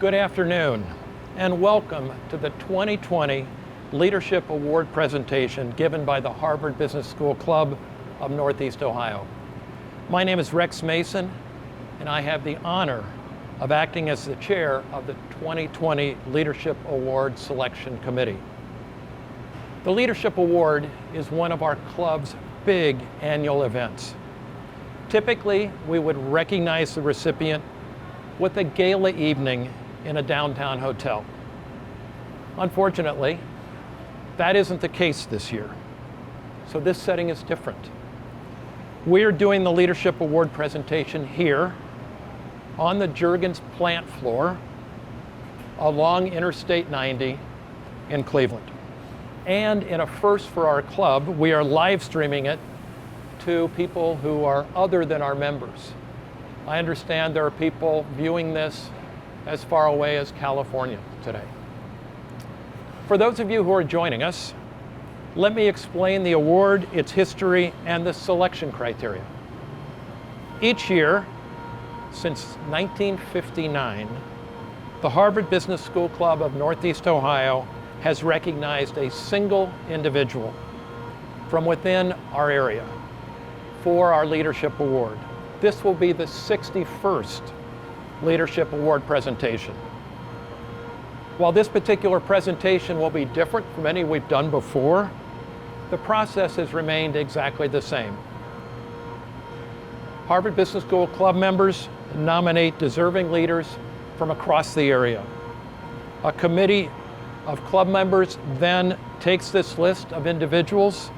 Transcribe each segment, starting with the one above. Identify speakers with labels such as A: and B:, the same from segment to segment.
A: Good afternoon, and welcome to the 2020 Leadership Award presentation given by the Harvard Business School Club of Northeast Ohio. My name is Rex Mason, and I have the honor of acting as the chair of the 2020 Leadership Award Selection Committee. The Leadership Award is one of our club's big annual events. Typically, we would recognize the recipient with a gala evening in a downtown hotel. Unfortunately, that isn't the case this year, so this setting is different. We're doing the Leadership Award presentation here on the Jergens plant floor along Interstate 90 in Cleveland. And in a first for our club, we are live streaming it to people who are other than our members. I understand there are people viewing this as far away as California today. For those of you who are joining us, let me explain the award, its history, and the selection criteria. Each year, since 1959, the Harvard Business School Club of Northeast Ohio has recognized a single individual from within our area for our Leadership Award. This will be the 61st Leadership Award presentation. While this particular presentation will be different from any we've done before, the process has remained exactly the same. Harvard Business School Club members nominate deserving leaders from across the area. A committee of club members then takes this list of individuals,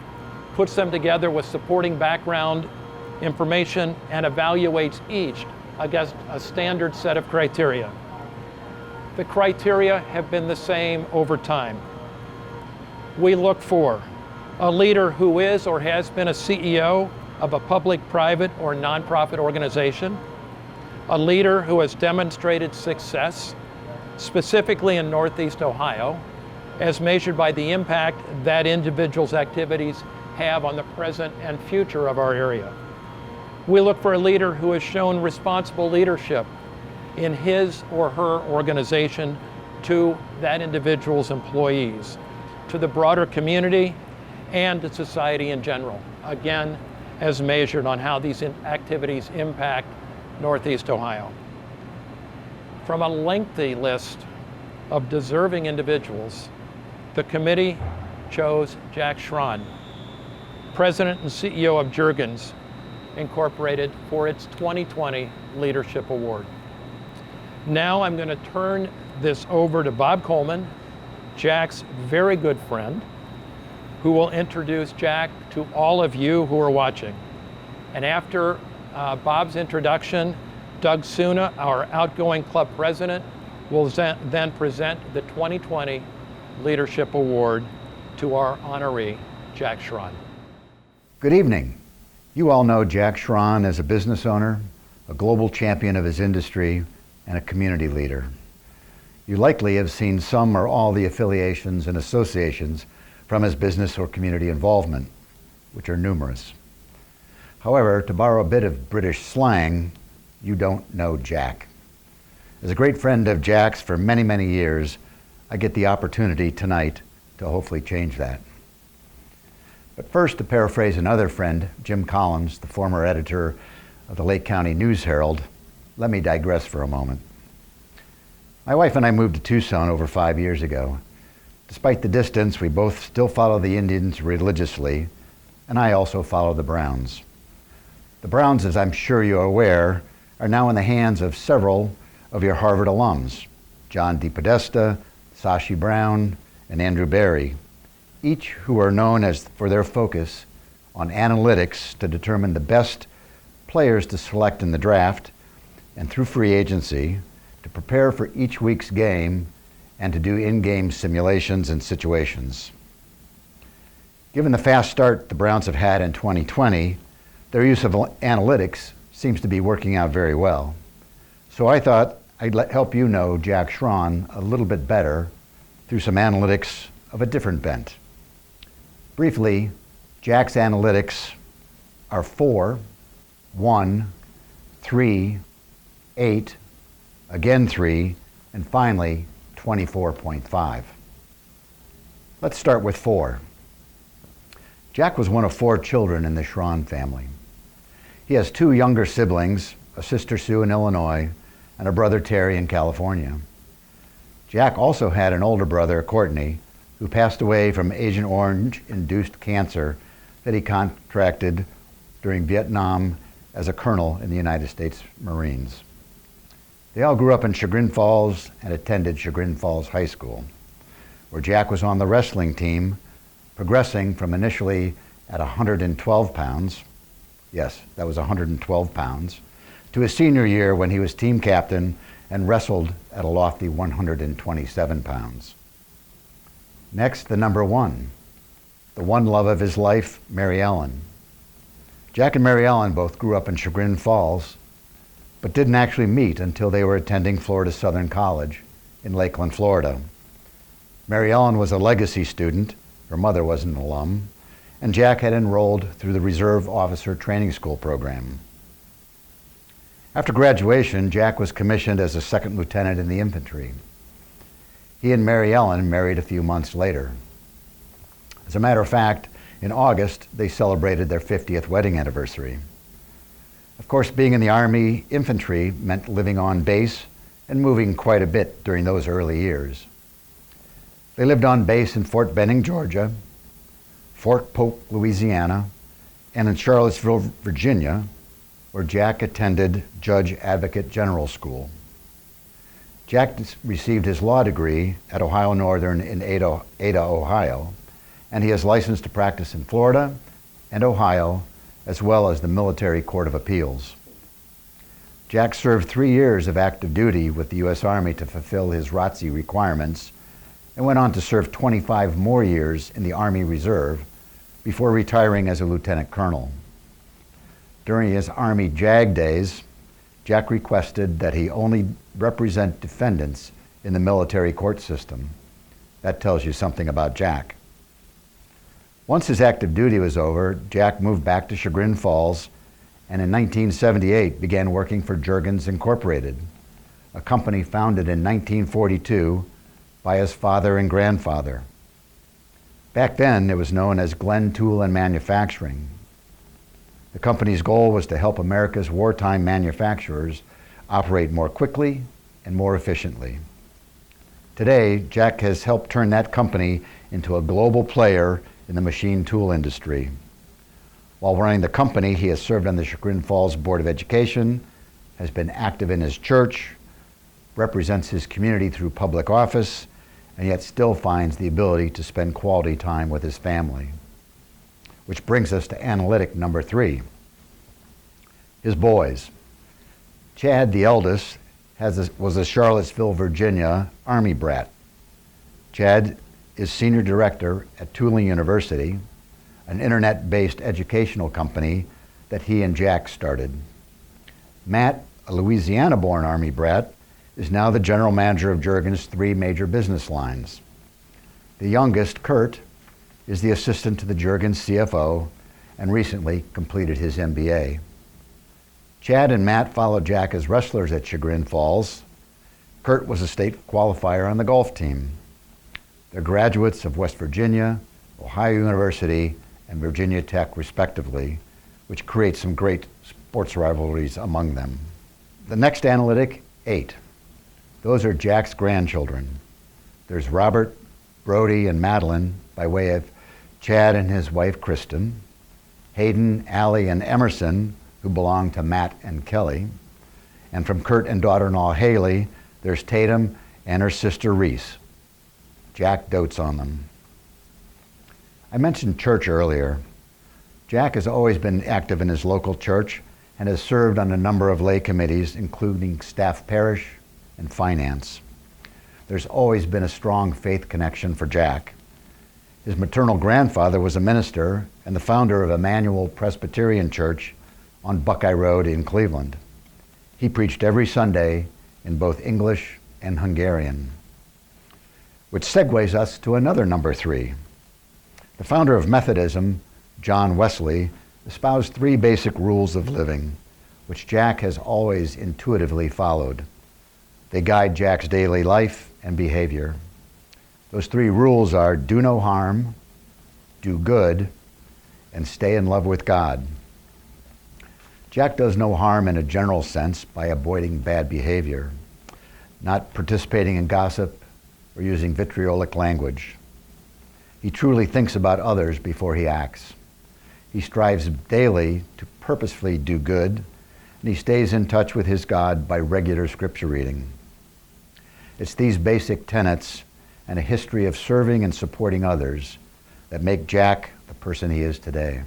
A: puts them together with supporting background information, and evaluates each against a standard set of criteria. The criteria have been the same over time. We look for a leader who is or has been a CEO of a public, private, or nonprofit organization, a leader who has demonstrated success, specifically in Northeast Ohio, as measured by the impact that individual's activities have on the present and future of our area. We look for a leader who has shown responsible leadership in his or her organization to that individual's employees, to the broader community, and to society in general, again, as measured on how these activities impact Northeast Ohio. From a lengthy list of deserving individuals, the committee chose Jack Schron, President and CEO of Jergens Incorporated, for its 2020 Leadership Award. Now I'm going to turn this over to Bob Coleman, Jack's very good friend, who will introduce Jack to all of you who are watching. And after Bob's introduction, Doug Suna, our outgoing club president, will then present the 2020 Leadership Award to our honoree, Jack Schron.
B: Good evening. You all know Jack Schron as a business owner, a global champion of his industry, and a community leader. You likely have seen some or all the affiliations and associations from his business or community involvement, which are numerous. However, to borrow a bit of British slang, you don't know Jack. As a great friend of Jack's for many, many years, I get the opportunity tonight to hopefully change that. But first, to paraphrase another friend, Jim Collins, the former editor of the Lake County News Herald, let me digress for a moment. My wife and I moved to Tucson over 5 years ago. Despite the distance, we both still follow the Indians religiously, and I also follow the Browns. The Browns, as I'm sure you're aware, are now in the hands of several of your Harvard alums, John DePodesta, Sashi Brown, and Andrew Barry, each who are known as for their focus on analytics to determine the best players to select in the draft and through free agency, to prepare for each week's game and to do in-game simulations and situations. Given the fast start the Browns have had in 2020, their use of analytics seems to be working out very well. So I thought I'd help you know Jack Schron a little bit better through some analytics of a different bent. Briefly, Jack's analytics are 4, 1, 3, 8, again 3, and finally 24.5. Let's start with 4. Jack was one of 4 children in the Schron family. He has 2 younger siblings, a sister Sue in Illinois and a brother Terry in California. Jack also had an older brother, Courtney, who passed away from Agent Orange-induced cancer that he contracted during Vietnam as a colonel in the United States Marines. They all grew up in Chagrin Falls and attended Chagrin Falls High School, where Jack was on the wrestling team, progressing from initially at 112 pounds, yes, that was 112 pounds, to his senior year when he was team captain and wrestled at a lofty 127 pounds. Next, the number 1, the one love of his life, Mary Ellen. Jack and Mary Ellen both grew up in Chagrin Falls, but didn't actually meet until they were attending Florida Southern College in Lakeland, Florida. Mary Ellen was a legacy student, her mother was an alum, and Jack had enrolled through the Reserve Officer Training School program. After graduation, Jack was commissioned as a second lieutenant in the infantry. He and Mary Ellen married a few months later. As a matter of fact, in August, they celebrated their 50th wedding anniversary. Of course, being in the Army infantry meant living on base and moving quite a bit during those early years. They lived on base in Fort Benning, Georgia, Fort Polk, Louisiana, and in Charlottesville, Virginia, where Jack attended Judge Advocate General School. Jack received his law degree at Ohio Northern in Ada, Ohio, and he is licensed to practice in Florida and Ohio, as well as the Military Court of Appeals. Jack served 3 years of active duty with the U.S. Army to fulfill his ROTC requirements and went on to serve 25 more years in the Army Reserve before retiring as a lieutenant colonel. During his Army JAG days, Jack requested that he only represent defendants in the military court system. That tells you something about Jack. Once his active duty was over, Jack moved back to Chagrin Falls and in 1978 began working for Jergens Inc, a company founded in 1942 by his father and grandfather. Back then, it was known as Glenn Tool and Manufacturing. The company's goal was to help America's wartime manufacturers operate more quickly and more efficiently. Today, Jack has helped turn that company into a global player in the machine tool industry. While running the company, he has served on the Chagrin Falls Board of Education, has been active in his church, represents his community through public office, and yet still finds the ability to spend quality time with his family. Which brings us to analytic number 3. His boys. Chad, the eldest, was a Charlottesville, Virginia Army brat. Chad is senior director at Tulane University, an internet-based educational company that he and Jack started. Matt, a Louisiana-born Army brat, is now the general manager of Jergens' 3 major business lines. The youngest, Kurt, is the assistant to the Jergens CFO and recently completed his MBA. Chad and Matt followed Jack as wrestlers at Chagrin Falls. Kurt was a state qualifier on the golf team. They're graduates of West Virginia, Ohio University, and Virginia Tech, respectively, which creates some great sports rivalries among them. The next analytic, 8. Those are Jack's grandchildren. There's Robert, Brody, and Madeline, by way of Chad and his wife, Kristen, Hayden, Allie, and Emerson, who belong to Matt and Kelly, and from Kurt and daughter-in-law Haley, there's Tatum and her sister Reese. Jack dotes on them. I mentioned church earlier. Jack has always been active in his local church and has served on a number of lay committees, including staff parish and finance. There's always been a strong faith connection for Jack. His maternal grandfather was a minister and the founder of Emmanuel Presbyterian Church on Buckeye Road in Cleveland. He preached every Sunday in both English and Hungarian. Which segues us to another number 3. The founder of Methodism, John Wesley, espoused 3 basic rules of living, which Jack has always intuitively followed. They guide Jack's daily life and behavior. Those 3 rules are do no harm, do good, and stay in love with God. Jack does no harm in a general sense by avoiding bad behavior, not participating in gossip or using vitriolic language. He truly thinks about others before he acts. He strives daily to purposefully do good, and he stays in touch with his God by regular scripture reading. It's these basic tenets and a history of serving and supporting others that make Jack the person he is today.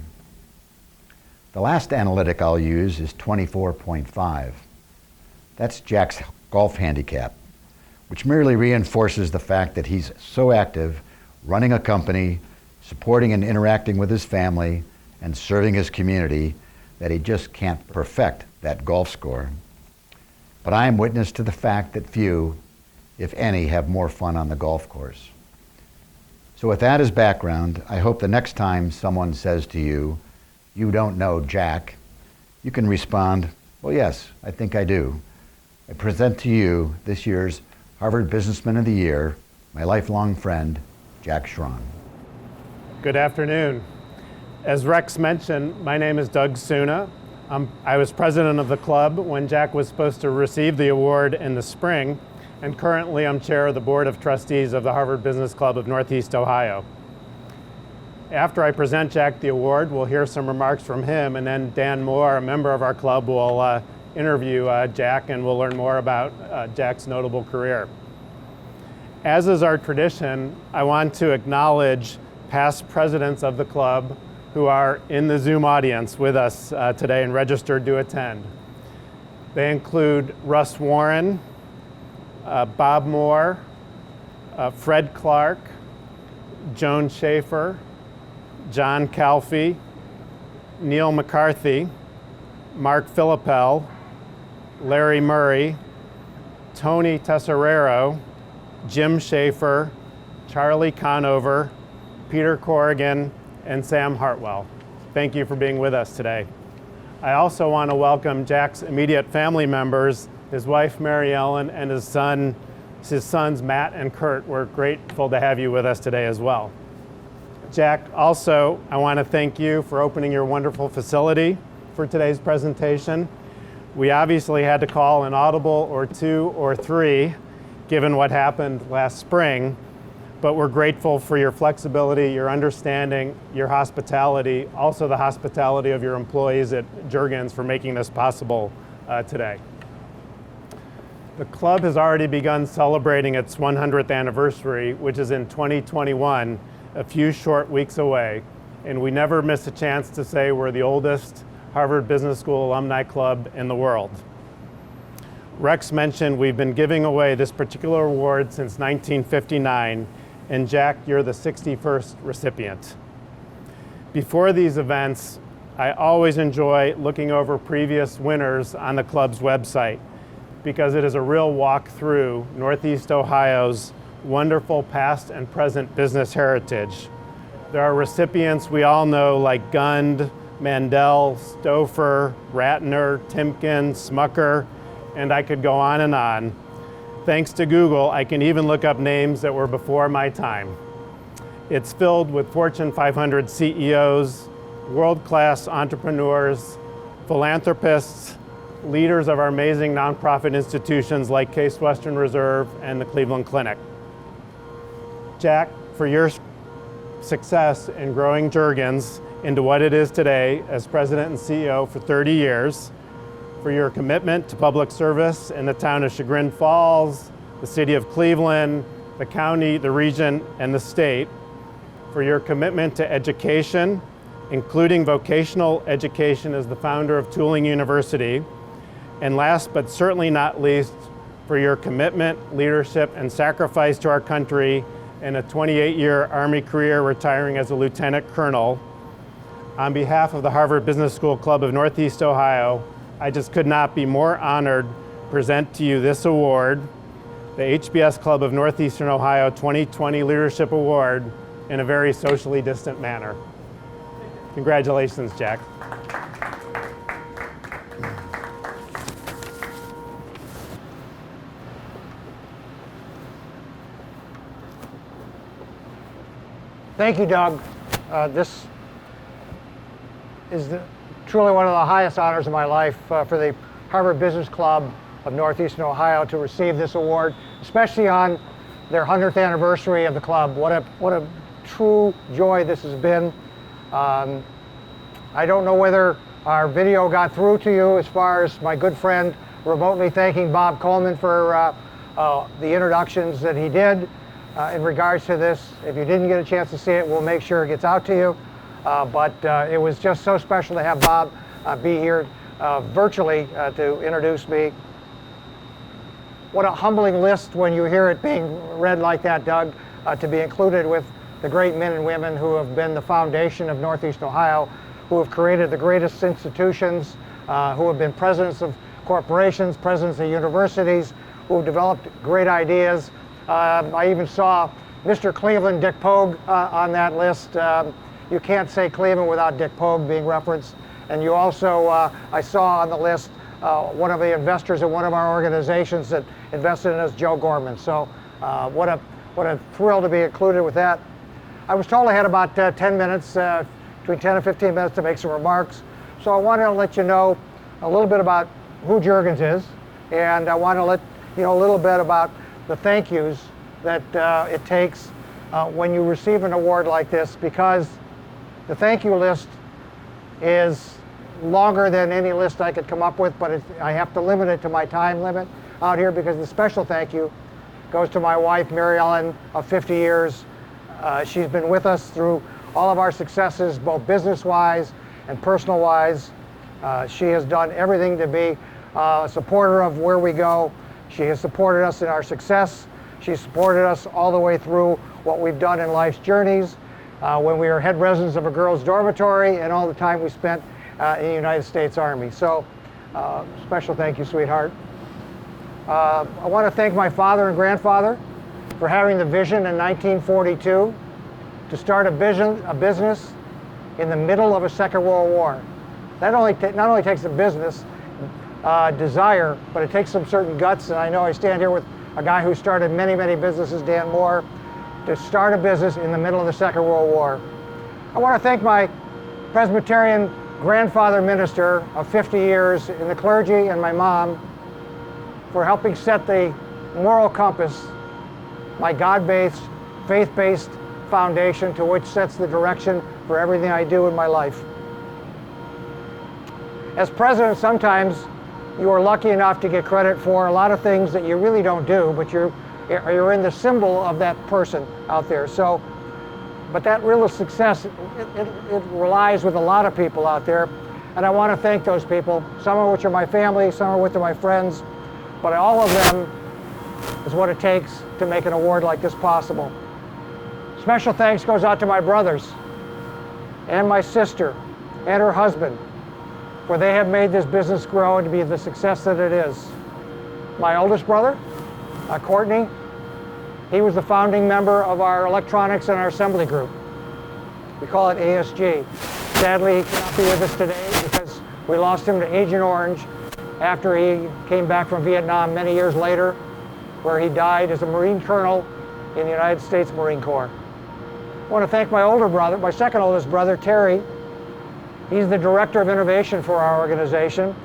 B: The last analytic I'll use is 24.5. That's Jack's golf handicap, which merely reinforces the fact that he's so active, running a company, supporting and interacting with his family, and serving his community that he just can't perfect that golf score. But I am witness to the fact that few, if any, have more fun on the golf course. So with that as background, I hope the next time someone says to you, "You don't know Jack," you can respond, "Well, yes, I think I do." I present to you this year's Harvard Businessman of the Year, my lifelong friend, Jack Schron.
C: Good afternoon. As Rex mentioned, my name is Doug Suna. I was president of the club when Jack was supposed to receive the award in the spring, and currently I'm chair of the Board of Trustees of the Harvard Business Club of Northeast Ohio. After I present Jack the award, we'll hear some remarks from him, and then Dan Moore, a member of our club, will interview Jack, and we'll learn more about Jack's notable career. As is our tradition, I want to acknowledge past presidents of the club who are in the Zoom audience with us today and registered to attend. They include Russ Warren, Bob Moore, Fred Clark, Joan Schaefer, John Calfee, Neil McCarthy, Mark Philippel, Larry Murray, Tony Tesserero, Jim Schaefer, Charlie Conover, Peter Corrigan, and Sam Hartwell. Thank you for being with us today. I also want to welcome Jack's immediate family members, his wife Mary Ellen, and his sons Matt and Kurt. We're grateful to have you with us today as well. Jack, also, I want to thank you for opening your wonderful facility for today's presentation. We obviously had to call an audible or 2 or 3, given what happened last spring, but we're grateful for your flexibility, your understanding, your hospitality, also the hospitality of your employees at Jergens for making this possible today. The club has already begun celebrating its 100th anniversary, which is in 2021, a few short weeks away, and we never miss a chance to say we're the oldest Harvard Business School alumni club in the world. Rex mentioned we've been giving away this particular award since 1959, and Jack, you're the 61st recipient. Before these events, I always enjoy looking over previous winners on the club's website because it is a real walk through Northeast Ohio's wonderful past and present business heritage. There are recipients we all know like Gund, Mandel, Stouffer, Ratner, Timken, Smucker, and I could go on and on. Thanks to Google, I can even look up names that were before my time. It's filled with Fortune 500 CEOs, world-class entrepreneurs, philanthropists, leaders of our amazing nonprofit institutions like Case Western Reserve and the Cleveland Clinic. Jack, for your success in growing Jergens into what it is today as president and CEO for 30 years, for your commitment to public service in the town of Chagrin Falls, the city of Cleveland, the county, the region, and the state, for your commitment to education, including vocational education as the founder of Tooling University, and last but certainly not least, for your commitment, leadership, and sacrifice to our country in a 28-year Army career retiring as a lieutenant colonel. On behalf of the Harvard Business School Club of Northeast Ohio, I just could not be more honored to present to you this award, the HBS Club of Northeastern Ohio 2020 Leadership Award, in a very socially distant manner. Congratulations, Jack.
D: Thank you, Doug. This is truly one of the highest honors of my life for the Harvard Business Club of Northeastern Ohio to receive this award, especially on their 100th anniversary of the club. What a true joy this has been. I don't know whether our video got through to you as far as my good friend remotely thanking Bob Coleman for the introductions that he did in regards to this. If you didn't get a chance to see it, we'll make sure it gets out to you. But it was just so special to have Bob be here virtually to introduce me. What a humbling list when you hear it being read like that, Doug, to be included with the great men and women who have been the foundation of Northeast Ohio, who have created the greatest institutions, who have been presidents of corporations, presidents of universities, who have developed great ideas. I even saw Mr. Cleveland, Dick Pogue, on that list. You can't say Cleveland without Dick Pogue being referenced. And you also, I saw on the list, one of the investors in one of our organizations that invested in us, Joe Gorman. So what a thrill to be included with that. I was told I had about 10 minutes, between 10 and 15 minutes to make some remarks. So I wanted to let you know a little bit about who Jergens is, and I want to let you know a little bit about the thank yous that it takes when you receive an award like this, because the thank you list is longer than any list I could come up with, but I have to limit it to my time limit out here, because the special thank you goes to my wife, Mary Ellen, of 50 years. She's been with us through all of our successes, both business-wise and personal-wise. She has done everything to be a supporter of where we go. She has supported us in our success. She's supported us all the way through what we've done in life's journeys, when we were head residents of a girls' dormitory, and all the time we spent in the United States Army. So special thank you, sweetheart. I want to thank my father and grandfather for having the vision in 1942 to start a business in the middle of a Second World War. That not only takes a business desire, but it takes some certain guts. And I know I stand here with a guy who started many, many businesses, Dan Moore, to start a business in the middle of the Second World War. I want to thank my Presbyterian grandfather minister of 50 years in the clergy, and my mom, for helping set the moral compass, my God-based, faith-based foundation to which sets the direction for everything I do in my life. As president, sometimes you are lucky enough to get credit for a lot of things that you really don't do, but you're in the symbol of that person out there. So, but that real success, it relies with a lot of people out there, and I want to thank those people, some of which are my family, some of which are my friends, but all of them is what it takes to make an award like this possible. Special thanks goes out to my brothers and my sister and her husband, for they have made this business grow and to be the success that it is. My oldest brother, Courtney, he was the founding member of our electronics and our assembly group. We call it ASG. Sadly, he cannot be with us today because we lost him to Agent Orange after he came back from Vietnam many years later, where he died as a Marine Colonel in the United States Marine Corps. I want to thank my older brother, my second oldest brother, Terry. He's the Director of Innovation for our organization.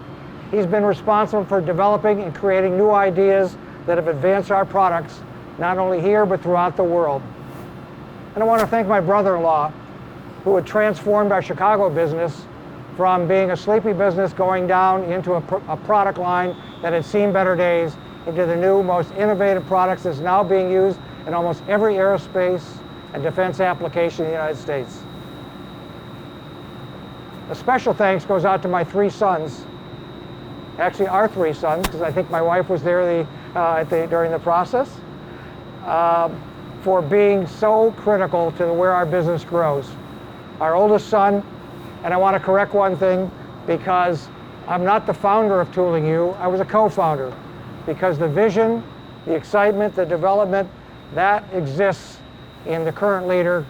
D: He's been responsible for developing and creating new ideas that have advanced our products, not only here, but throughout the world. And I want to thank my brother-in-law, who had transformed our Chicago business from being a sleepy business going down into a product line that had seen better days, into the new, most innovative products that's now being used in almost every aerospace and defense application in the United States. A special thanks goes out to my three sons, actually our three sons, because I think my wife was there during the process, for being so critical to where our business grows. Our oldest son, and I want to correct one thing, because I'm not the founder of Tooling U, I was a co-founder, because the vision, the excitement, the development, that exists in the current leader,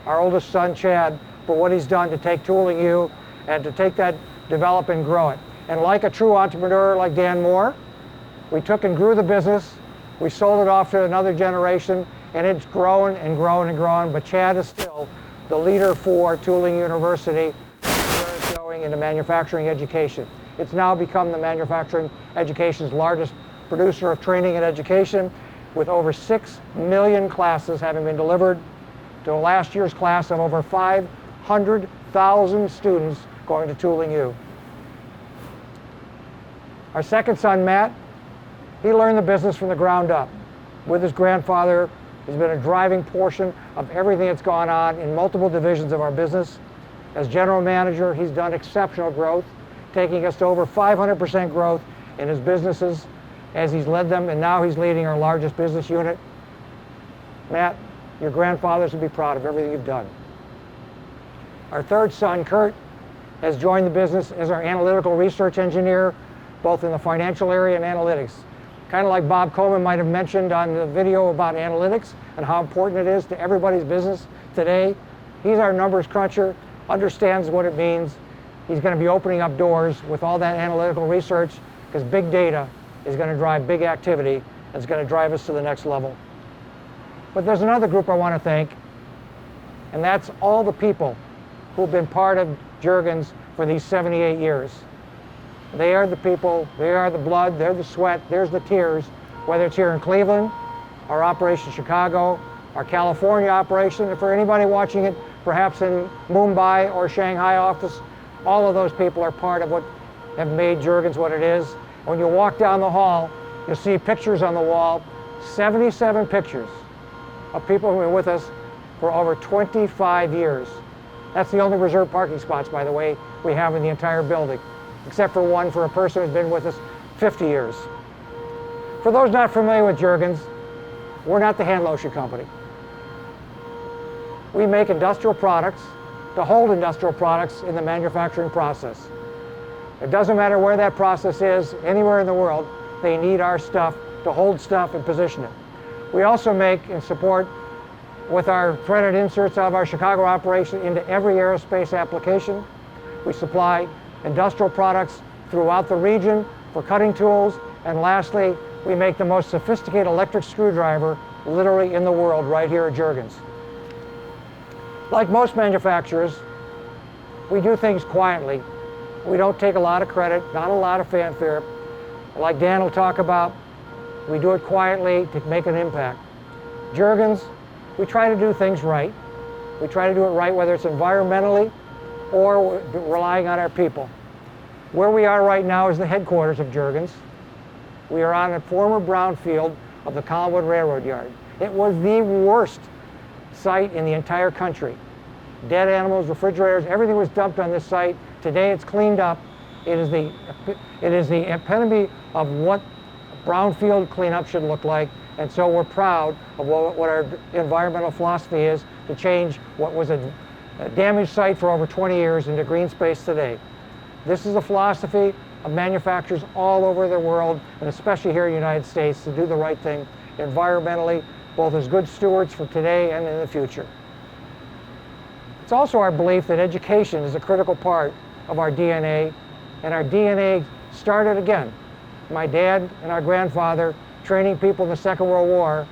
D: our oldest son, Chad, for what he's done to take Tooling U and to take that, develop and grow it. And like a true entrepreneur like Dan Moore, we took and grew the business, we sold it off to another generation, and it's grown and grown and grown, but Chad is still the leader for Tooling University, where it's going into manufacturing education. It's now become the manufacturing education's largest producer of training and education, with over 6 million classes having been delivered to last year's class of over 500,000 students going to Tooling U. Our second son, Matt, he learned the business from the ground up. With his grandfather, he's been a driving portion of everything that's gone on in multiple divisions of our business. As general manager, he's done exceptional growth, taking us to over 500% growth in his businesses as he's led them, and now he's leading our largest business unit. Matt, your grandfathers would be proud of everything you've done. Our third son, Kurt, has joined the business as our analytical research engineer, both in the financial area and analytics. Kind of like Bob Coleman might have mentioned on the video about analytics and how important it is to everybody's business today. He's our numbers cruncher, understands what it means. He's going to be opening up doors with all that analytical research, because big data is going to drive big activity and it's going to drive us to the next level. But there's another group I want to thank, and that's all the people who've been part of Jergens for these 78 years. They are the people, they are the blood, they're the sweat, there's the tears, whether it's here in Cleveland, our operation in Chicago, our California operation, and for anybody watching it, perhaps in Mumbai or Shanghai office, all of those people are part of what have made Jergens what it is. When you walk down the hall, you'll see pictures on the wall, 77 pictures of people who have been with us for over 25 years. That's the only reserved parking spots, by the way, we have in the entire building, except for one for a person who's been with us 50 years. For those not familiar with Jergens, we're not the hand lotion company. We make industrial products to hold industrial products in the manufacturing process. It doesn't matter where that process is, anywhere in the world, they need our stuff to hold stuff and position it. We also make and support with our threaded inserts out of our Chicago operation into every aerospace application. We supply industrial products throughout the region for cutting tools. And lastly, we make the most sophisticated electric screwdriver literally in the world right here at Jergens. Like most manufacturers, we do things quietly. We don't take a lot of credit, not a lot of fanfare. Like Dan will talk about, we do it quietly to make an impact. Jergens, we try to do things right. We try to do it right, whether it's environmentally or relying on our people. Where we are right now is the headquarters of Jergens. We are on a former brownfield of the Collinwood Railroad Yard. It was the worst site in the entire country. Dead animals, refrigerators, everything was dumped on this site. Today it's cleaned up. It is the epitome of what brownfield cleanup should look like. And so we're proud of what our environmental philosophy is to change what was a damaged site for over 20 years into green space today. This is a philosophy of manufacturers all over the world, and especially here in the United States, to do the right thing environmentally, both as good stewards for today and in the future. It's also our belief that education is a critical part of our DNA, and our DNA started again. My dad and our grandfather training people in the Second World War,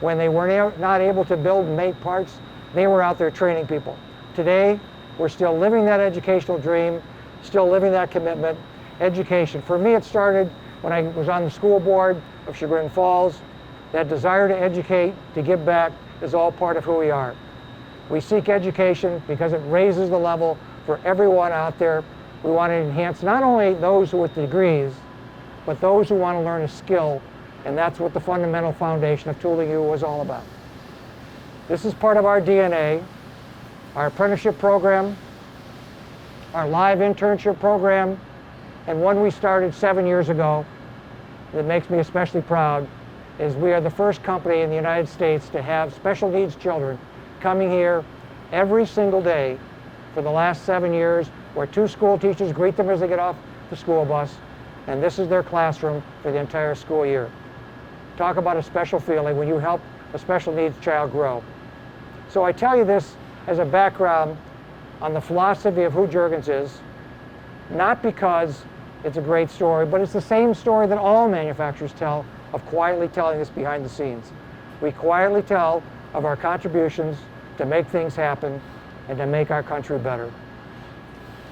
D: when they were not able to build and make parts, they were out there training people. Today, we're still living that educational dream, still living that commitment. Education. For me, it started when I was on the school board of Chagrin Falls. That desire to educate, to give back, is all part of who we are. We seek education because it raises the level for everyone out there. We want to enhance not only those with degrees, but those who want to learn a skill, and that's what the fundamental foundation of Tooling U was all about. This is part of our DNA, our apprenticeship program, our live internship program, and one we started 7 years ago that makes me especially proud is we are the first company in the United States to have special needs children coming here every single day for the last 7 years, where 2 school teachers greet them as they get off the school bus, and this is their classroom for the entire school year. Talk about a special feeling when you help a special needs child grow. So I tell you this as a background on the philosophy of who Jergens is, not because it's a great story, but it's the same story that all manufacturers tell of quietly telling this behind the scenes. we quietly tell of our contributions to make things happen and to make our country better.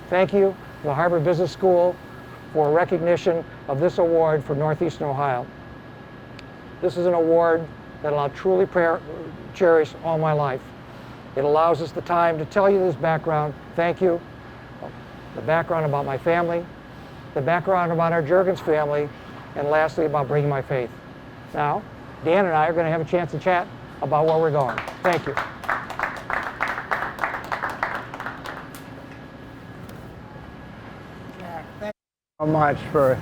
D: Thank you to the Harvard Business School for recognition of this award for Northeastern Ohio. This is an award that I'll truly cherish all my life. It allows us the time to tell you this background. Thank you. The background about my family, the background about our Jergens family, and lastly about bringing my faith. Now, Dan and I are going to have a chance to chat about where we're going. Thank you.
E: Jack, thank you so much for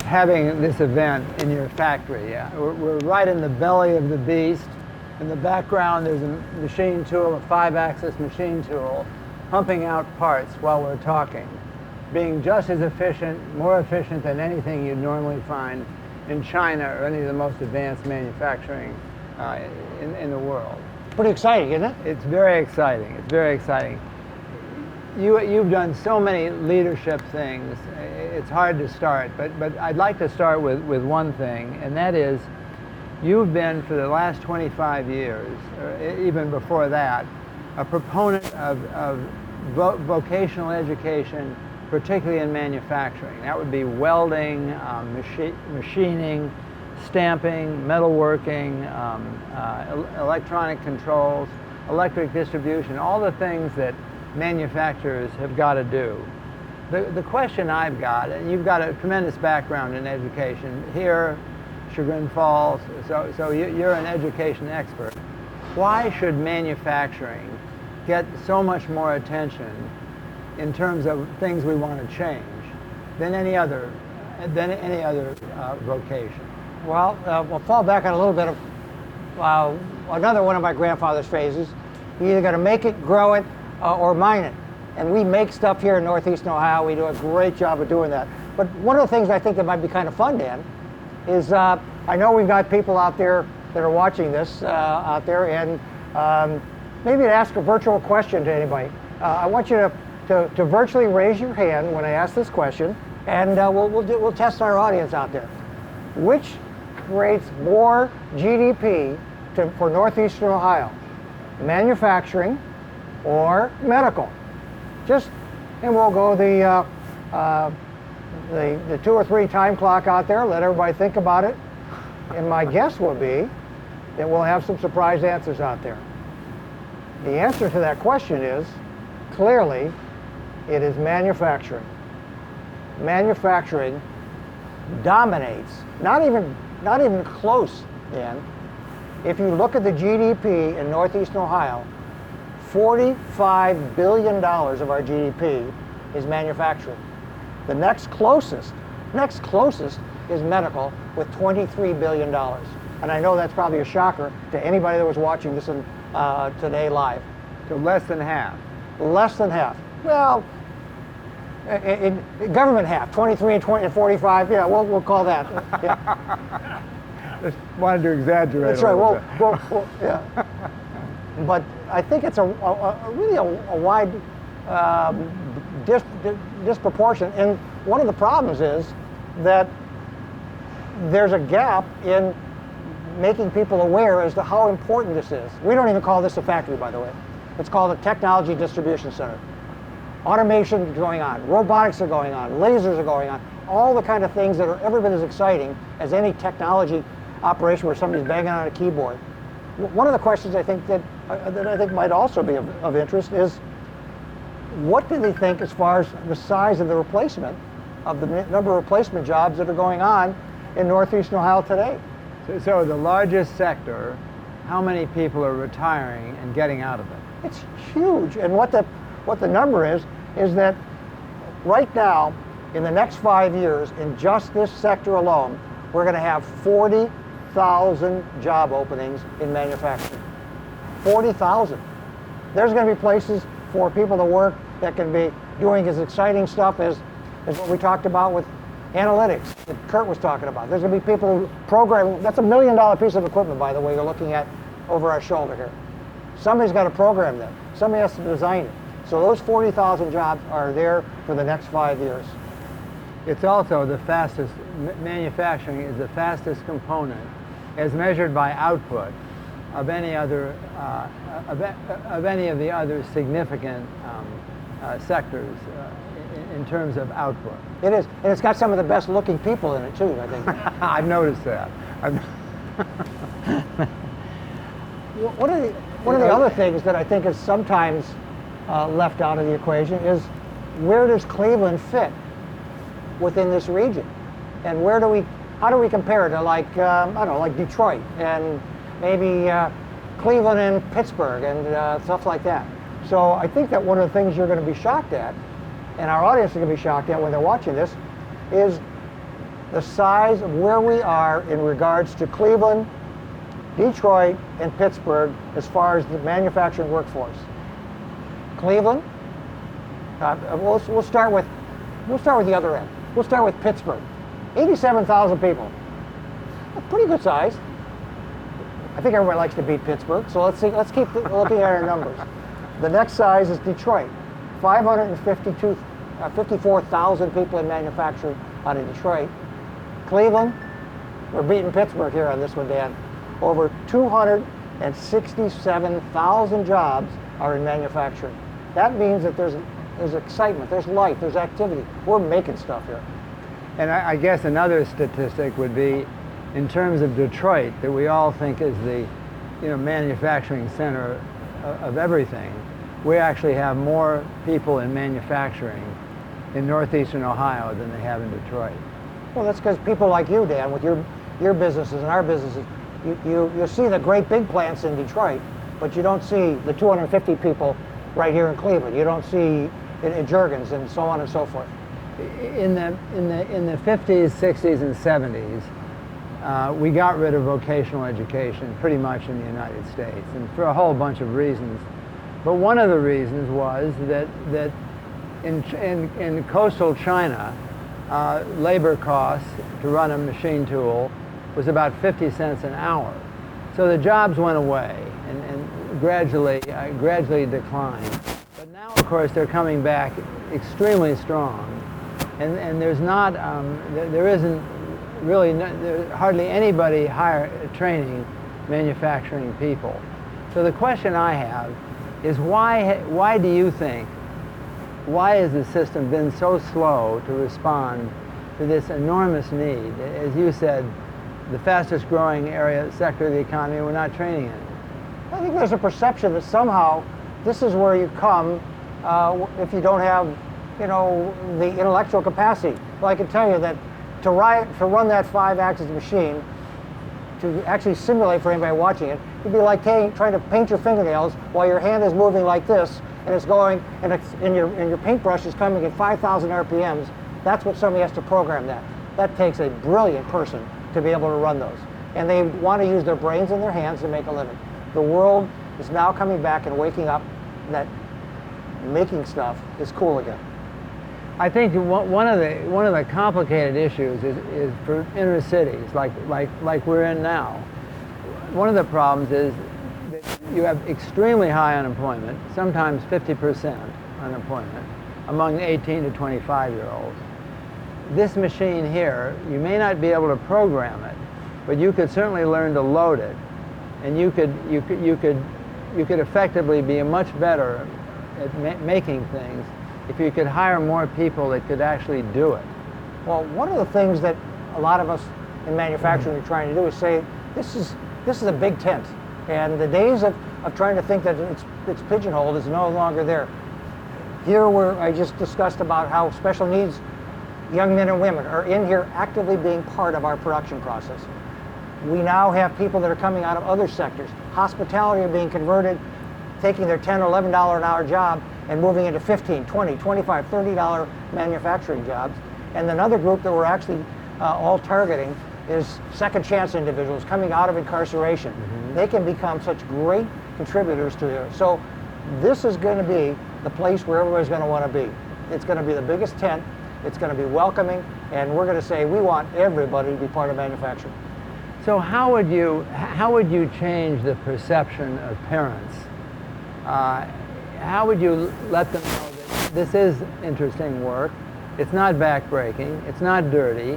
E: having this event in your factory. We're right in the belly of the beast. In the background, there's a machine tool, a 5-axis machine tool, pumping out parts while we're talking, being just as efficient, more efficient than anything you'd normally find in China or any of the most advanced manufacturing in the world.
D: Pretty exciting, isn't it?
E: It's very exciting. It's very exciting. You've done so many leadership things. It's hard to start, but I'd like to start with one thing, and that is you've been, for the last 25 years, or even before that, a proponent of vocational education, particularly in manufacturing. That would be welding, machining, stamping, metalworking, electronic controls, electric distribution, all the things that manufacturers have got to do. The question I've got, and you've got a tremendous background in education here, Chagrin Falls, so you're an education expert. Why should manufacturing get so much more attention in terms of things we want to change than any other vocation?
D: Well, we'll fall back on a little bit of another one of my grandfather's phrases. You either got to make it, grow it, or mine it. And we make stuff here in Northeastern Ohio. We do a great job of doing that. But one of the things I think that might be kind of fun, Dan, is I know we've got people out there that are watching this out there, and maybe to ask a virtual question to anybody. I want you to virtually raise your hand when I ask this question, and we'll test our audience out there. Which creates more GDP for Northeastern Ohio? Manufacturing or medical? And we'll go the 2 or 3 time clock out there, let everybody think about it. And my guess will be that we'll have some surprise answers out there. The answer to that question is, clearly, it is manufacturing. Manufacturing dominates, not even close, Dan. If you look at the GDP in Northeastern Ohio, $45 billion of our GDP is manufacturing. The next closest is medical with $23 billion. And I know that's probably a shocker to anybody that was watching this today live.
E: So less than half.
D: Less than half. Well, in government half, 23 and 45, yeah, we'll call that. Yeah.
E: Just wanted to exaggerate.
D: That's right, well, yeah. But I think it's really a wide disproportion. And one of the problems is that there's a gap in making people aware as to how important this is. We don't even call this a factory, by the way. It's called a technology distribution center. Automation is going on, robotics are going on, lasers are going on, all the kind of things that are every bit as exciting as any technology operation where somebody's banging on a keyboard. One of the questions I think that I think might also be of interest is, what do they think as far as the size of the replacement, of the number of replacement jobs that are going on in Northeastern Ohio today?
E: So the largest sector, how many people are retiring and getting out of it?
D: It's huge. And what the number is that right now, in the next 5 years, in just this sector alone, we're going to have 40,000 job openings in manufacturing. 40,000. There's going to be places for people to work that can be doing as exciting stuff as what we talked about with analytics that Kurt was talking about. There's going to be people who program. That's $1 million piece of equipment, by the way, you're looking at over our shoulder here. Somebody's got to program that. Somebody has to design it. So those 40,000 jobs are there for the next 5 years.
E: It's also the fastest, manufacturing is the fastest component, as measured by output, of any other of any of the other significant sectors in terms of output.
D: It is, and it's got some of the best looking people in it too, I think.
E: I've noticed that.
D: One of the other things that I think is sometimes left out of the equation is, where does Cleveland fit within this region, and how do we compare it to, like, I don't know, like Detroit and maybe Cleveland and Pittsburgh and stuff like that. So I think that one of the things you're going to be shocked at, and our audience is going to be shocked at when they're watching this, is the size of where we are in regards to Cleveland, Detroit, and Pittsburgh as far as the manufacturing workforce. Cleveland, we'll start with the other end. We'll start with Pittsburgh. 87,000 people. That's pretty good size. I think everybody likes to beat Pittsburgh, so let's keep looking at our numbers. The next size is Detroit. 54,000 people in manufacturing out of Detroit. Cleveland, we're beating Pittsburgh here on this one, Dan. Over 267,000 jobs are in manufacturing. That means that there's excitement, there's life, there's activity. We're making stuff here.
E: And I guess another statistic would be, in terms of Detroit, that we all think is the manufacturing center of everything. We actually have more people in manufacturing in northeastern Ohio than they have in Detroit.
D: Well, that's because people like you, Dan, with your businesses and our businesses, you see the great big plants in Detroit, but you don't see the 250 people right here in Cleveland. You don't see in Jergens and so on and so forth.
E: In the 50s, 60s, and 70s, we got rid of vocational education pretty much in the United States, and for a whole bunch of reasons. But one of the reasons was that in coastal China, labor costs to run a machine tool was about 50 cents an hour. So the jobs went away and gradually declined. But now, of course, they're coming back extremely strong, and there's not there isn't really there's hardly anybody training manufacturing people. So the question I have is, why do you think, why has the system been so slow to respond to this enormous need? As you said, the fastest growing sector of the economy, we're not training in.
D: I think there's a perception that somehow this is where you come if you don't have, the intellectual capacity. Well, I can tell you that to run that 5-axis machine, to actually simulate for anybody watching it, it'd be like trying to paint your fingernails while your hand is moving like this, and it's going, and your paintbrush is coming at 5,000 RPMs. That's what somebody has to program that. That takes a brilliant person to be able to run those. And they want to use their brains and their hands to make a living. The world is now coming back and waking up that making stuff is cool again.
E: I think one of the complicated issues is for inner cities like we're in now. One of the problems is that you have extremely high unemployment, sometimes 50% unemployment, among 18 to 25-year-olds. This machine here, you may not be able to program it, but you could certainly learn to load it, and you could effectively be much better at making things if you could hire more people that could actually do it.
D: Well, one of the things that a lot of us in manufacturing are trying to do is say, this is a big tent, and the days of trying to think that it's pigeonholed is no longer there. Here, I just discussed about how special needs young men and women are in here actively being part of our production process. We now have people that are coming out of other sectors. Hospitality are being converted, taking their $10 or $11 an hour job and moving into $15, $20, $25, $30 manufacturing jobs. And another group that we're actually all targeting is second chance individuals coming out of incarceration. Mm-hmm. They can become such great contributors to it. So this is going to be the place where everybody's going to want to be. It's going to be the biggest tent. It's going to be welcoming, and we're going to say we want everybody to be part of manufacturing.
E: So how would you change the perception of parents? How would you let them know that this is interesting work? It's not backbreaking. It's not dirty.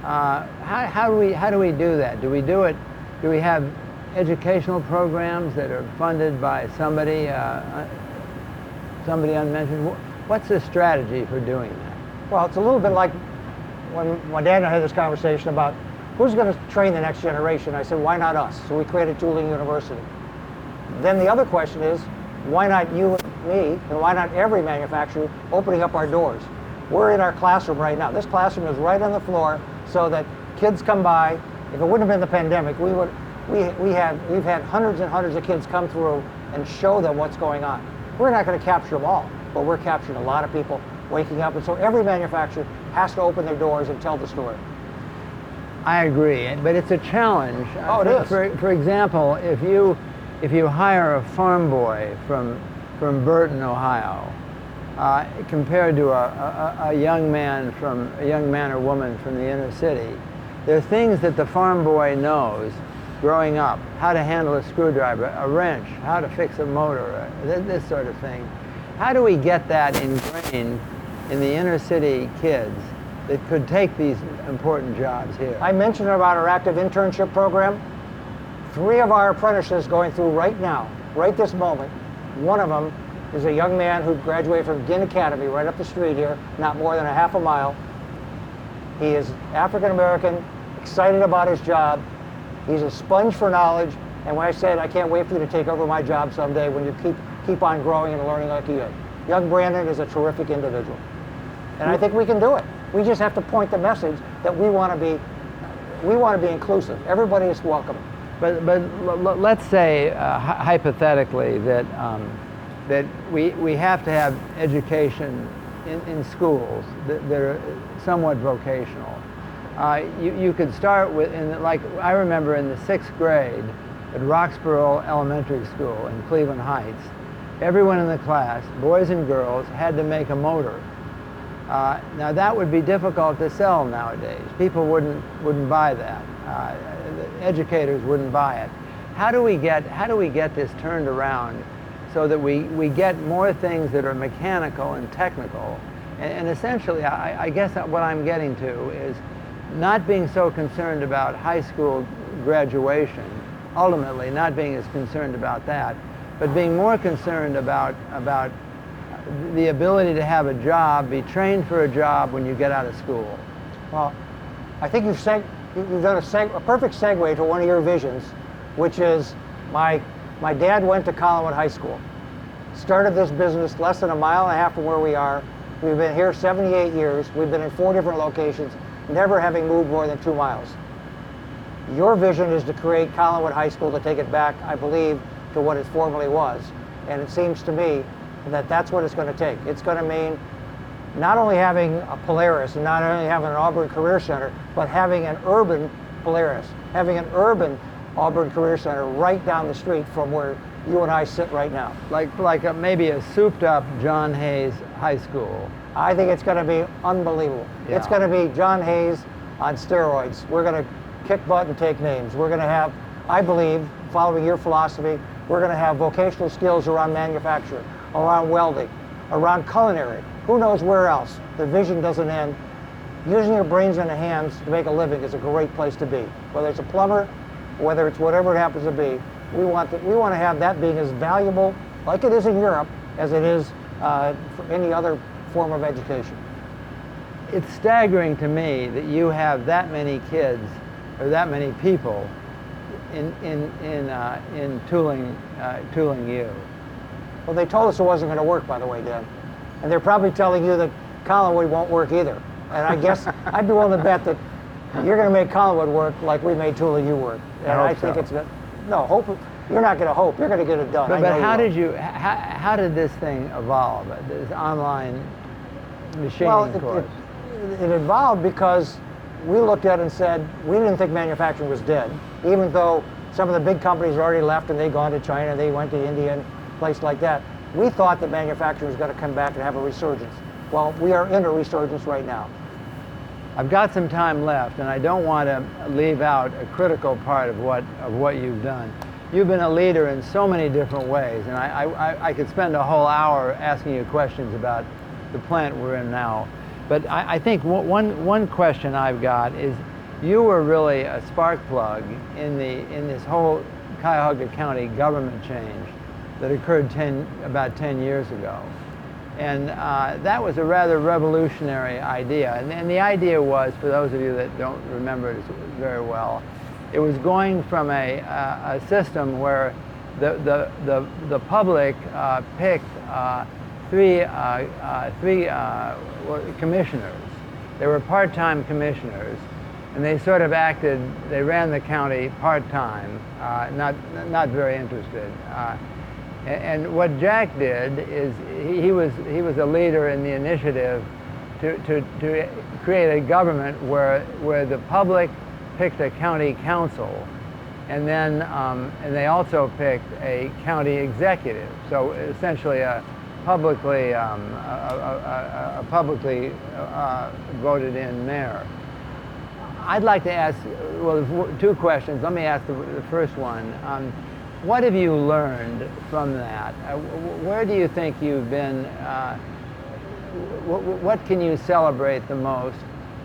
E: How do we do that? Do we do it? Do we have educational programs that are funded by somebody, somebody unmentioned. What's the strategy for doing that?
D: Well, it's a little bit like when my dad and I had this conversation about who's going to train the next generation. I said, why not us? So we created Tooling University. Then the other question is, why not you and me, and why not every manufacturer opening up our doors? We're in our classroom right now. This classroom is right on the floor so that kids come by. If it wouldn't have been the pandemic, we've had hundreds and hundreds of kids come through and show them what's going on. We're not going to capture them all, but we're capturing a lot of people waking up. And so every manufacturer has to open their doors and tell the story.
E: I agree, but it's a challenge.
D: Oh, it is.
E: For example, if you hire a farm boy from Burton, Ohio, compared to a young man or woman from the inner city, there are things that the farm boy knows growing up: how to handle a screwdriver, a wrench, how to fix a motor, this sort of thing. How do we get that ingrained in the inner city kids that could take these important jobs here?
D: I mentioned about our active internship program. 3 of our apprentices going through right now, right this moment. One of them is a young man who graduated from Ginn Academy right up the street here, not more than a half a mile. He is African American, excited about his job. He's a sponge for knowledge. And when I said, I can't wait for you to take over my job someday when you keep on growing and learning like you did. Young Brandon is a terrific individual. And I think we can do it. We just have to point the message that we want to be inclusive. Everybody is welcome.
E: But let's say hypothetically that that we have to have education in schools that are somewhat vocational. You could start with, like I remember in the 6th grade at Roxborough Elementary School in Cleveland Heights, everyone in the class, boys and girls, had to make a motor. Now that would be difficult to sell nowadays. People wouldn't buy that. Educators wouldn't buy it. How do we get this turned around so that we get more things that are mechanical and technical? And essentially, I guess what I'm getting to is not being so concerned about high school graduation, ultimately not being as concerned about that, but being more concerned about the ability to have a job, be trained for a job when you get out of school.
D: Well, I think you've done a perfect segue to one of your visions, which is my dad went to Collinwood High School, started this business less than a mile and a half from where we are. We've been here 78 years. We've been in 4 different locations, never having moved more than 2 miles. Your vision is to create Collinwood High School, to take it back, I believe, to what it formerly was. And it seems to me that that's what it's going to take. It's going to mean not only having a Polaris and not only having an Auburn Career Center, but having an urban Polaris, having an urban Auburn Career Center right down the street from where you and I sit right now.
E: Like maybe a souped-up John Hayes High School.
D: I think it's going to be unbelievable.
E: Yeah.
D: It's going to be John Hayes on steroids. We're going to kick butt and take names. We're going to have, I believe, following your philosophy, we're going to have vocational skills around manufacturing, around welding, around culinary. Who knows where else? The vision doesn't end. Using your brains and hands to make a living is a great place to be. Whether it's a plumber, whether it's whatever it happens to be, we want to have that being as valuable, like it is in Europe, as it is for any other form of education.
E: It's staggering to me that you have that many kids, or that many people, in Tooling U.
D: Well, they told us it wasn't going to work, by the way, Dan. And they're probably telling you that Collinwood won't work either. And I guess I'd be willing to bet that you're going to make Collinwood work like we made Tooling U work. And I think it's no hope. You're not going to hope. You're going to get it done.
E: But how did this thing evolve? This online machining course.
D: It evolved because we looked at it and said we didn't think manufacturing was dead, even though some of the big companies already left and they'd gone to China, they went to India and places like that. We thought that manufacturing was going to come back and have a resurgence. Well, we are in a resurgence right now.
E: I've got some time left, and I don't want to leave out a critical part of what you've done. You've been a leader in so many different ways, and I could spend a whole hour asking you questions about the plant we're in now. But I think one question I've got is, you were really a spark plug in this whole Cuyahoga County government change that occurred about 10 years ago. And that was a rather revolutionary idea. And the idea was, for those of you that don't remember it very well, it was going from a system where the public picked three commissioners. They were part-time commissioners, and they sort of they ran the county part-time, not very interested. And what Jack did is he was a leader in the initiative to create a government where the public picked a county council, and then and they also picked a county executive. So essentially a publicly voted in mayor. I'd like to ask, well, two questions. Let me ask the first one. What have you learned from that? Where do you think you've been, what can you celebrate the most,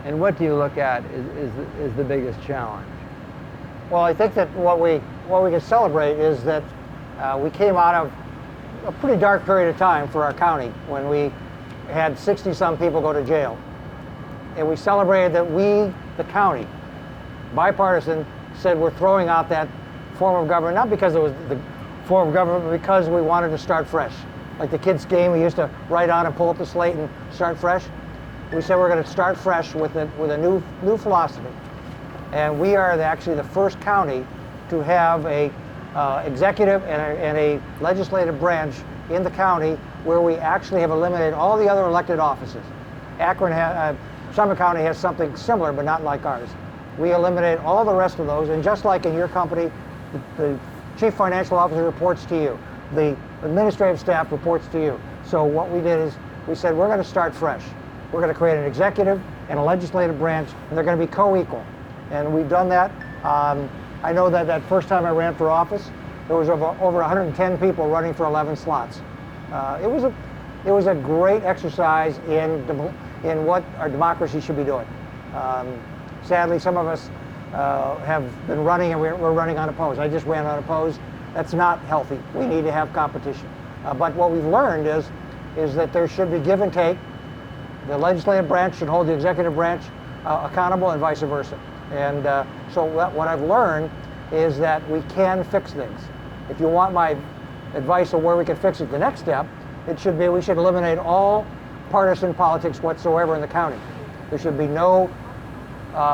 E: and what do you look at is the biggest challenge?
D: Well, I think that what we can celebrate is that we came out of a pretty dark period of time for our county when we had 60-some people go to jail. And we celebrated that we, the county, bipartisan, said we're throwing out that form of government, not because it was the form of government, but because we wanted to start fresh. Like the kids' game, we used to write on and pull up the slate and start fresh. We said we're going to start fresh with a new philosophy. And we are actually the first county to have a executive and a legislative branch in the county where we actually have eliminated all the other elected offices. Summit County has something similar, but not like ours. We eliminate all the rest of those, and just like in your company, the chief financial officer reports to you. The administrative staff reports to you. So what we did is we said we're going to start fresh. We're going to create an executive and a legislative branch, and they're going to be co-equal. And we've done that. I know that first time I ran for office, there was over 110 people running for 11 slots. It was a great exercise in what our democracy should be doing. Sadly, some of us have been running and we're running unopposed. I just ran unopposed. That's not healthy. We need to have competition. But what we've learned is that there should be give and take. The legislative branch should hold the executive branch accountable and vice versa. And so what I've learned is that we can fix things. If you want my advice on where we can fix it, the next step, it should be we should eliminate all partisan politics whatsoever in the county. There should be no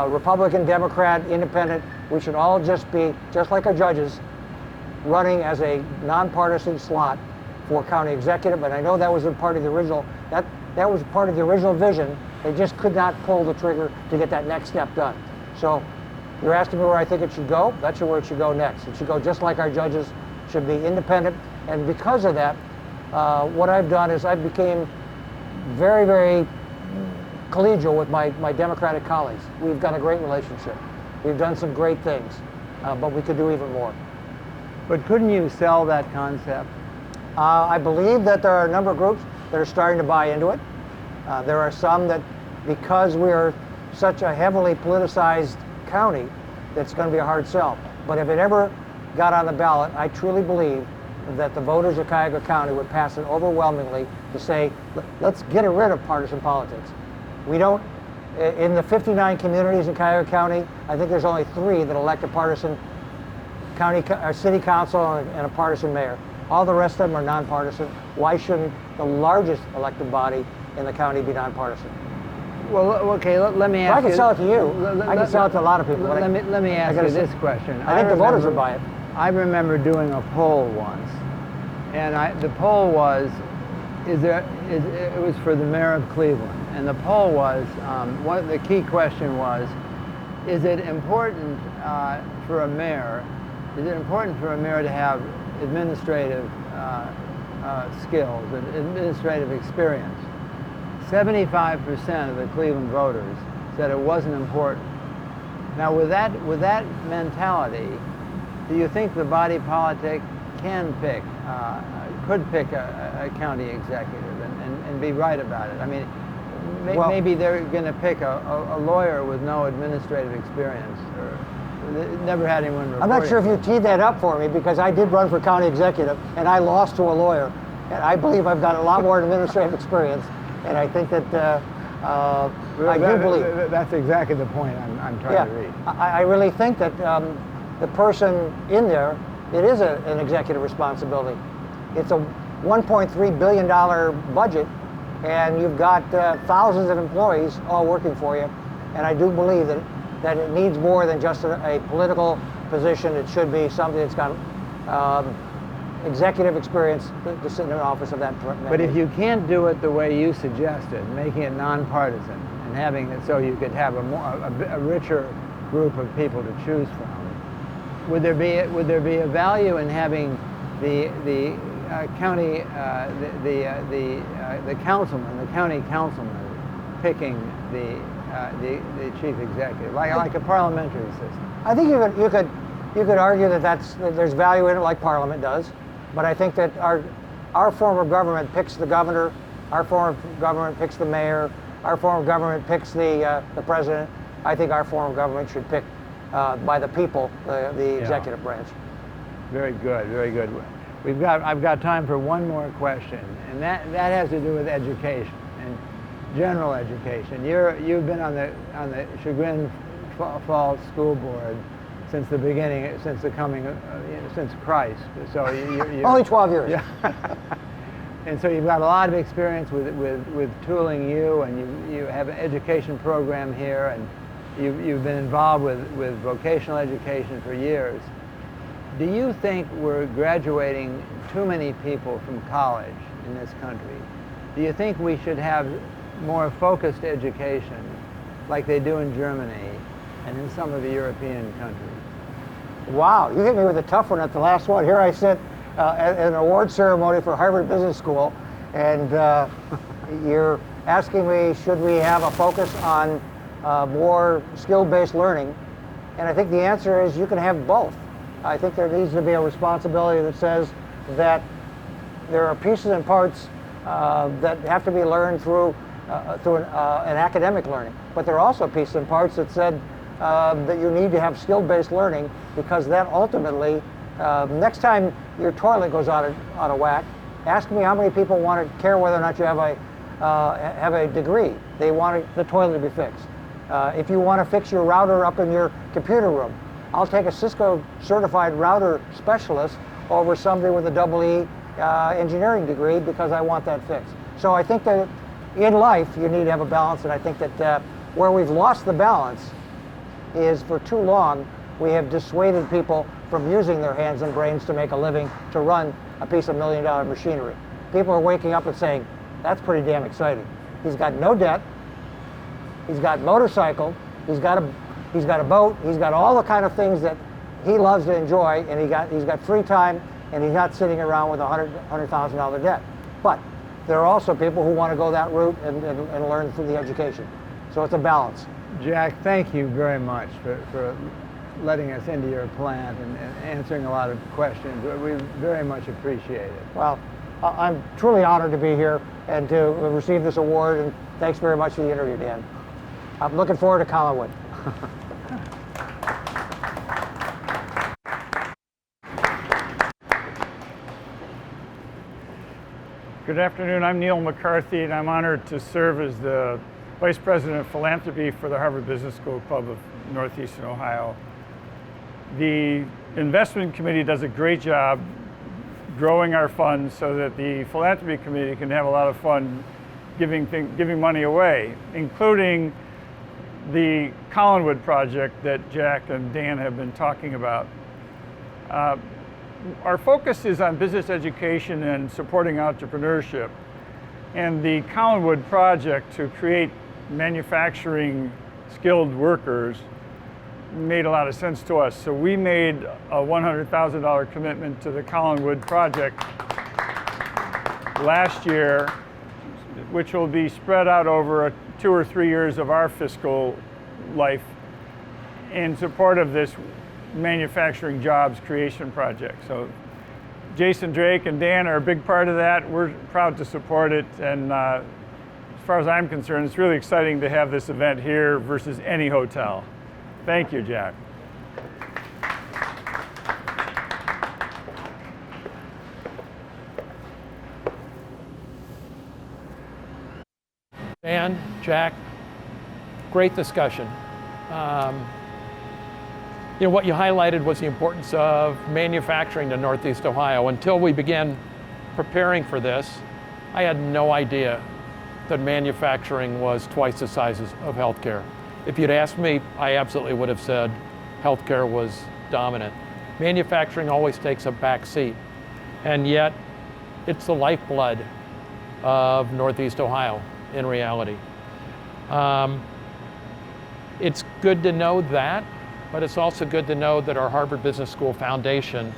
D: Republican, Democrat, Independent. We should all just be, just like our judges, running as a nonpartisan slot for county executive. And I know that was a part of the original, that was part of the original vision. They just could not pull the trigger to get that next step done. So you're asking me where I think it should go. That's where it should go next. It should go just like our judges, should be independent. And because of that, what I've done is I became very, very collegial with my Democratic colleagues. We've got a great relationship. We've done some great things, but we could do even more.
E: But couldn't you sell that concept?
D: I believe that there are a number of groups that are starting to buy into it. There are some that, because we're such a heavily politicized county, that's going to be a hard sell. But if it ever got on the ballot, I truly believe that the voters of Cuyahoga County would pass it overwhelmingly to say, let's get rid of partisan politics. We don't, in the 59 communities in Cuyahoga County, I think there's only 3 that elect a partisan county or city council and a partisan mayor. All the rest of them are nonpartisan. Why shouldn't the largest elected body in the county be nonpartisan?
E: Well, okay, let me ask you.
D: I can sell it to you. I can sell it to a lot of people.
E: Let me ask you this question.
D: I think the voters would buy it.
E: I remember doing a poll once, and the poll was, it was for the mayor of Cleveland, and the poll was, the key question was, is it important for a mayor to have administrative skills, administrative experience? 75% of the Cleveland voters said it wasn't important. Now, with that mentality, do you think the body politic could pick a county executive and be right about it? I mean, maybe they're going to pick a lawyer with no administrative experience. never had anyone report.
D: I'm not sure if you teed that up for me, because I did run for county executive and I lost to a lawyer. And I believe I've got a lot more administrative experience, and I think that I do believe.
E: That's exactly the point I'm trying to reach.
D: I really think that the person in there, it is an executive responsibility. It's a $1.3 billion budget, and you've got thousands of employees all working for you. And I do believe that it needs more than just a political position. It should be something that's got executive experience to sit in an office of that.
E: But if you can't do it the way you suggested, making it nonpartisan and having it so you could have a richer group of people to choose from, would there be a value in having the county the county councilman picking the chief executive, like a parliamentary system?
D: I think you could argue that there's value in it, like Parliament does. But I think that our form of government picks the governor, our form of government picks the mayor, our form of government picks the president. I think our form of government should pick by the people, the executive branch.
E: Very good, very good. I've got time for one more question, and that has to do with education and general education. You've been on the Chagrin Falls School Board since the beginning, since Christ. So you
D: only 12 years.
E: Yeah. And so you've got a lot of experience with tooling you, and you have an education program here, and you've been involved with vocational education for years. Do you think we're graduating too many people from college in this country? Do you think we should have more focused education like they do in Germany and in some of the European countries?
D: Wow, you hit me with a tough one at the last one. Here I sit at an award ceremony for Harvard Business School, and you're asking me, should we have a focus on more skill-based learning? And I think the answer is you can have both. I think there needs to be a responsibility that says that there are pieces and parts that have to be learned through an academic learning, but there are also pieces and parts that said that you need to have skill-based learning, because that ultimately, next time your toilet goes out of whack, ask me how many people want to care whether or not you have a degree. They want the toilet to be fixed. If you want to fix your router up in your computer room, I'll take a Cisco certified router specialist over somebody with a EE engineering degree, because I want that fixed. So I think that in life you need to have a balance, and I think that where we've lost the balance is, for too long we have dissuaded people from using their hands and brains to make a living, to run a piece of $1 million machinery. People are waking up and saying, that's pretty damn exciting. He's got no debt, he's got motorcycle, he's got a boat, he's got all the kind of things that he loves to enjoy, and he's got free time, and he's not sitting around with a $100,000 debt. But there are also people who want to go that route and learn through the education. So it's a balance.
E: Jack, thank you very much for letting us into your plant and answering a lot of questions. We very much appreciate it.
D: Well, I'm truly honored to be here and to receive this award, and thanks very much for the interview, Dan. I'm looking forward to Collinwood.
F: Good afternoon, I'm Neil McCarthy, and I'm honored to serve as the Vice President of Philanthropy for the Harvard Business School Club of Northeastern Ohio. The investment committee does a great job growing our funds so that the philanthropy committee can have a lot of fun giving money away, including the Collinwood project that Jack and Dan have been talking about. Our focus is on business education and supporting entrepreneurship. And the Collinwood project to create manufacturing skilled workers made a lot of sense to us. So we made a $100,000 commitment to the Collinwood project last year, which will be spread out over 2 or 3 years of our fiscal life in support of this manufacturing jobs creation project. So Jason Drake and Dan are a big part of that. We're proud to support it, and as far as I'm concerned, it's really exciting to have this event here versus any hotel. Thank you, Jack.
A: And Jack, great discussion. What you highlighted was the importance of manufacturing to Northeast Ohio. Until we began preparing for this, I had no idea that manufacturing was twice the size of healthcare. If you'd asked me, I absolutely would have said healthcare was dominant. Manufacturing always takes a back seat, and yet it's the lifeblood of Northeast Ohio in reality. It's good to know that, but it's also good to know that our Harvard Business School Foundation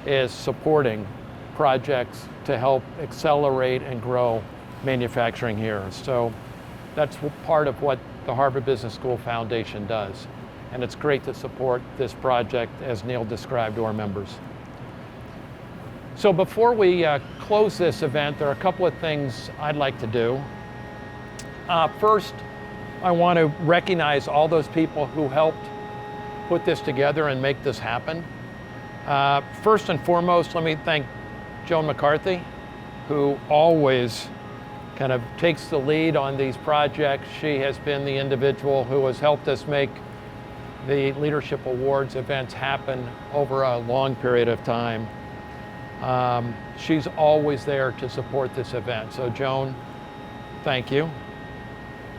A: is supporting projects to help accelerate and grow manufacturing here. So that's part of what the Harvard Business School Foundation does. And it's great to support this project as Neil described to our members. So before we close this event, there are a couple of things I'd like to do. First, I want to recognize all those people who helped put this together and make this happen. First and foremost, let me thank Joan McCarthy, who always kind of takes the lead on these projects. She has been the individual who has helped us make the Leadership Awards events happen over a long period of time. She's always there to support this event. So Joan, thank you.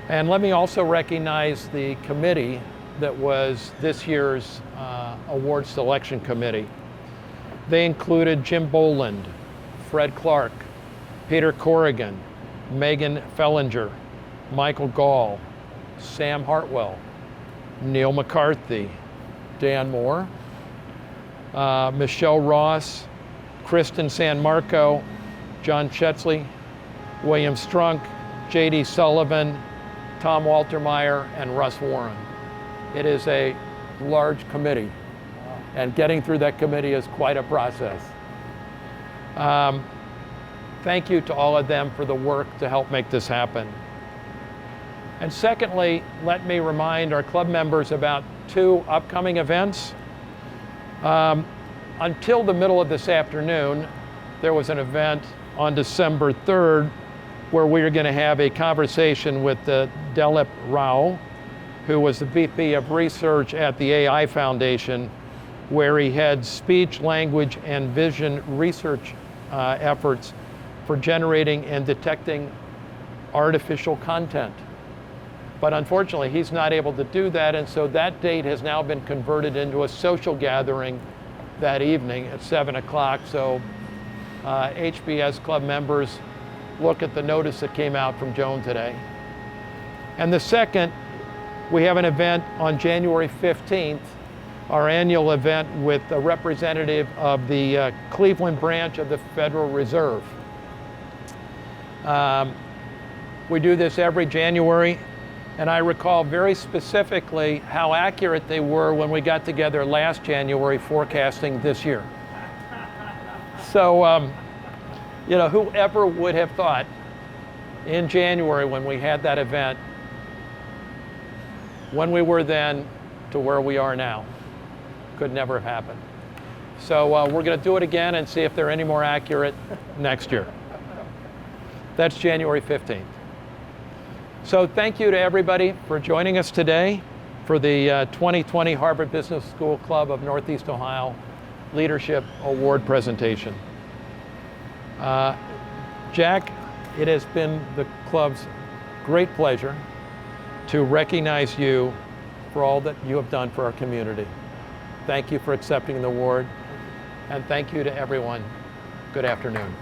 A: And let me also recognize the committee that was this year's award selection committee. They included Jim Boland, Fred Clark, Peter Corrigan, Megan Fellinger, Michael Gall, Sam Hartwell, Neil McCarthy, Dan Moore, Michelle Ross, Kristen San Marco, John Chetzley, William Strunk, J.D. Sullivan, Tom Waltermeyer, and Russ Warren. It is a large committee, and getting through that committee is quite a process. Thank you to all of them for the work to help make this happen. And secondly, let me remind our club members about two upcoming events. Until the middle of this afternoon, there was an event on December 3rd where we are going to have a conversation with Dilip Rao, who was the VP of Research at the AI Foundation, where he had speech, language, and vision research efforts for generating and detecting artificial content. But unfortunately, he's not able to do that, and so that date has now been converted into a social gathering that evening at 7 o'clock. So HBS club members, look at the notice that came out from Joan today. And the second, we have an event on January 15th, our annual event with a representative of the Cleveland branch of the Federal Reserve. We do this every January, and I recall very specifically how accurate they were when we got together last January forecasting this year. So, whoever would have thought in January when we had that event, when we were then to where we are now, could never have happened. So we're going to do it again and see if they're any more accurate next year. That's January 15th. So thank you to everybody for joining us today for the 2020 Harvard Business School Club of Northeast Ohio Leadership Award presentation. Jack, it has been the club's great pleasure to recognize you for all that you have done for our community. Thank you for accepting the award, and thank you to everyone. Good afternoon.